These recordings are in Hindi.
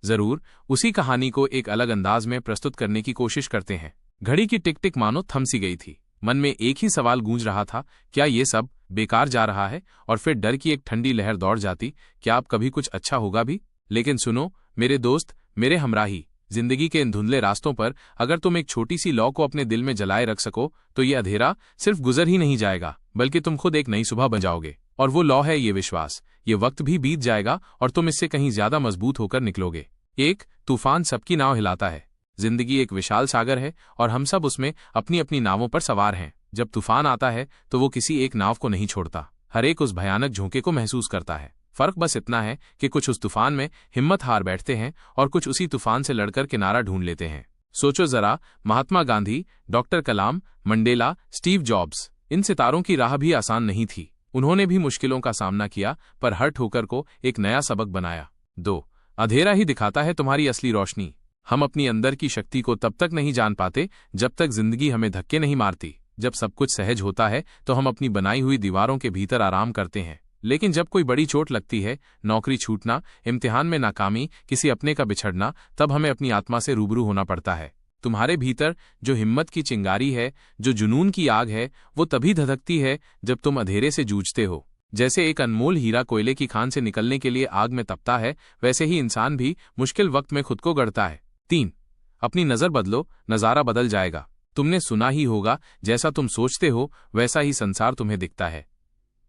जरूर उसी कहानी को एक अलग अंदाज में प्रस्तुत करने की कोशिश करते हैं। घड़ी की टिक टिक मानो थम सी गई थी। मन में एक ही सवाल गूंज रहा था, क्या ये सब बेकार जा रहा है? और फिर डर की एक ठंडी लहर दौड़ जाती, क्या अब कभी कुछ अच्छा होगा भी? लेकिन सुनो मेरे दोस्त, मेरे हमराही, जिंदगी के इन धुंधले रास्तों पर अगर तुम एक छोटी सी लौ को अपने दिल में जलाए रख सको तो ये अंधेरा सिर्फ गुजर ही नहीं जाएगा, बल्कि तुम खुद एक नई सुबह बन जाओगे। और वो लौ है ये विश्वास। ये वक्त भी बीत जाएगा और तुम इससे कहीं ज्यादा मजबूत होकर निकलोगे। एक तूफान सबकी नाव हिलाता है। जिंदगी एक विशाल सागर है और हम सब उसमें अपनी अपनी नावों पर सवार हैं। जब तूफान आता है तो वो किसी एक नाव को नहीं छोड़ता, हर एक उस भयानक झोंके को महसूस करता है। फर्क बस इतना है कि कुछ उस तूफान में हिम्मत हार बैठते हैं और कुछ उसी तूफान से लड़कर किनारा ढूंढ लेते हैं। सोचो जरा, महात्मा गांधी, डॉक्टर कलाम, मंडेला, स्टीव जॉब्स, इन सितारों की राह भी आसान नहीं थी। उन्होंने भी मुश्किलों का सामना किया, पर हर ठोकर को एक नया सबक बनाया। 2. अंधेरा ही दिखाता है तुम्हारी असली रोशनी। हम अपनी अंदर की शक्ति को तब तक नहीं जान पाते जब तक जिंदगी हमें धक्के नहीं मारती। जब सब कुछ सहज होता है तो हम अपनी बनाई हुई दीवारों के भीतर आराम करते हैं, लेकिन जब कोई बड़ी चोट लगती है, नौकरी छूटना, इम्तिहान में नाकामी, किसी अपने का बिछड़ना, तब हमें अपनी आत्मा से रूबरू होना पड़ता है। तुम्हारे भीतर जो हिम्मत की चिंगारी है, जो जुनून की आग है, वो तभी धधकती है जब तुम अंधेरे से जूझते हो। जैसे एक अनमोल हीरा कोयले की खान से निकलने के लिए आग में तपता है, वैसे ही इंसान भी मुश्किल वक्त में खुद को गढ़ता है। 3. अपनी नजर बदलो, नजारा बदल जाएगा। तुमने सुना ही होगा, जैसा तुम सोचते हो वैसा ही संसार तुम्हें दिखता है।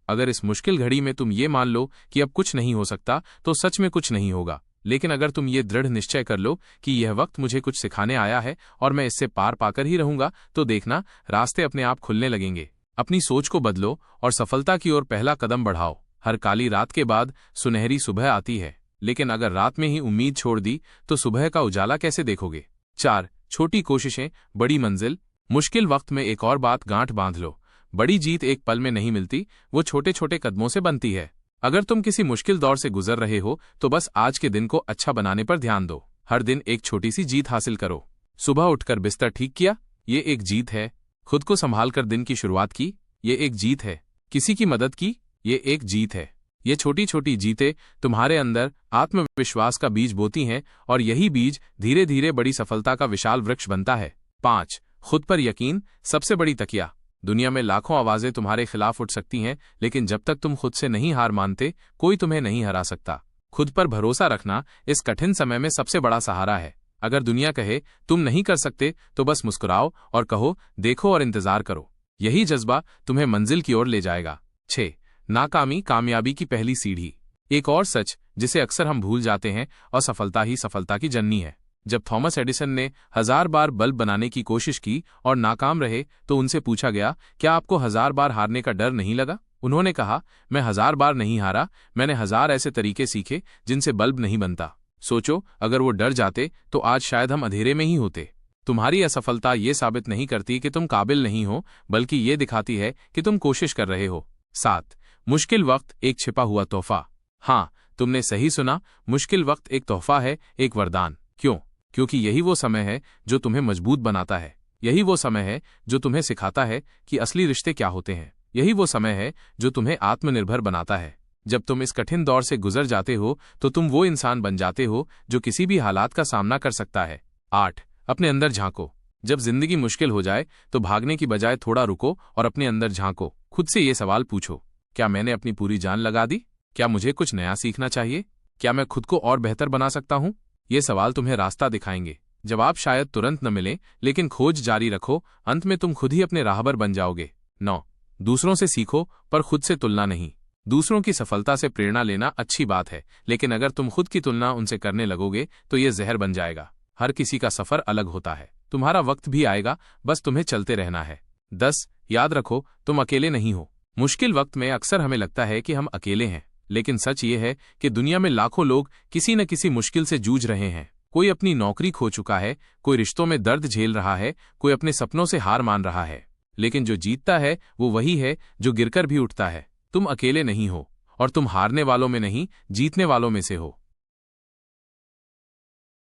अगर इस मुश्किल घड़ी में तुम ये मान लो कि अब कुछ नहीं हो सकता, तो सच में कुछ नहीं होगा। लेकिन अगर तुम ये दृढ़ निश्चय कर लो कि यह वक्त मुझे कुछ सिखाने आया है और मैं इससे पार पाकर ही रहूंगा, तो देखना रास्ते अपने आप खुलने लगेंगे। अपनी सोच को बदलो और सफलता की ओर पहला कदम बढ़ाओ। हर काली रात के बाद सुनहरी सुबह आती है, लेकिन अगर रात में ही उम्मीद छोड़ दी तो सुबह का उजाला कैसे देखोगे? 4. छोटी कोशिशें, बड़ी मंजिल। मुश्किल वक्त में एक और बात गांठ बांध लो, बड़ी जीत एक पल में नहीं मिलती, वो छोटे छोटे कदमों से बनती है। अगर तुम किसी मुश्किल दौर से गुजर रहे हो तो बस आज के दिन को अच्छा बनाने पर ध्यान दो। हर दिन एक छोटी सी जीत हासिल करो। सुबह उठकर बिस्तर ठीक किया, ये एक जीत है। खुद को संभाल कर दिन की शुरुआत की, ये एक जीत है। किसी की मदद की, ये एक जीत है। ये छोटी छोटी जीतें तुम्हारे अंदर आत्मविश्वास का बीज बोती हैं और यही बीज धीरे धीरे बड़ी सफलता का विशाल वृक्ष बनता है। 5. खुद पर यकीन, सबसे बड़ी तकिया। दुनिया में लाखों आवाजें तुम्हारे खिलाफ उठ सकती हैं, लेकिन जब तक तुम खुद से नहीं हार मानते, कोई तुम्हें नहीं हरा सकता। खुद पर भरोसा रखना इस कठिन समय में सबसे बड़ा सहारा है। अगर दुनिया कहे तुम नहीं कर सकते, तो बस मुस्कुराओ और कहो देखो और इंतजार करो। यही जज्बा तुम्हें मंजिल की ओर ले जाएगा। 6. नाकामी कामयाबी की पहली सीढ़ी। एक और सच जिसे अक्सर हम भूल जाते हैं, असफलता ही सफलता की जननी है। जब थॉमस एडिसन ने 1000 बार बल्ब बनाने की कोशिश की और नाकाम रहे, तो उनसे पूछा गया, क्या आपको 1000 बार हारने का डर नहीं लगा? उन्होंने कहा, मैं 1000 बार नहीं हारा, मैंने 1000 ऐसे तरीके सीखे जिनसे बल्ब नहीं बनता। सोचो, अगर वो डर जाते तो आज शायद हम अंधेरे में ही होते। तुम्हारी असफलता ये साबित नहीं करती कि तुम काबिल नहीं हो, बल्कि ये दिखाती है कि तुम कोशिश कर रहे हो। 7. मुश्किल वक्त एक छिपा हुआ तोहफा। हाँ, तुमने सही सुना, मुश्किल वक्त एक तोहफा है, एक वरदान। क्यों? क्योंकि यही वो समय है जो तुम्हें मजबूत बनाता है। यही वो समय है जो तुम्हें सिखाता है कि असली रिश्ते क्या होते हैं। यही वो समय है जो तुम्हें आत्मनिर्भर बनाता है। जब तुम इस कठिन दौर से गुजर जाते हो तो तुम वो इंसान बन जाते हो जो किसी भी हालात का सामना कर सकता है। 8. अपने अंदर झांको। जब जिंदगी मुश्किल हो जाए तो भागने की बजाय थोड़ा रुको और अपने अंदर झांको। खुद से ये सवाल पूछो, क्या मैंने अपनी पूरी जान लगा दी? क्या मुझे कुछ नया सीखना चाहिए? क्या मैं खुद को और बेहतर बना सकता हूँ? ये सवाल तुम्हें रास्ता दिखाएंगे। जवाब शायद तुरंत न मिले, लेकिन खोज जारी रखो, अंत में तुम खुद ही अपने राहबर बन जाओगे। 9. दूसरों से सीखो, पर खुद से तुलना नहीं। दूसरों की सफलता से प्रेरणा लेना अच्छी बात है, लेकिन अगर तुम खुद की तुलना उनसे करने लगोगे तो ये जहर बन जाएगा। हर किसी का सफर अलग होता है, तुम्हारा वक्त भी आएगा, बस तुम्हें चलते रहना है। 10. याद रखो, तुम अकेले नहीं हो। मुश्किल वक्त में अक्सर हमें लगता है कि हम अकेले हैं, लेकिन सच ये है कि दुनिया में लाखों लोग किसी न किसी मुश्किल से जूझ रहे हैं। कोई अपनी नौकरी खो चुका है, कोई रिश्तों में दर्द झेल रहा है, कोई अपने सपनों से हार मान रहा है। लेकिन जो जीतता है वो वही है जो गिरकर भी उठता है। तुम अकेले नहीं हो, और तुम हारने वालों में नहीं, जीतने वालों में से हो।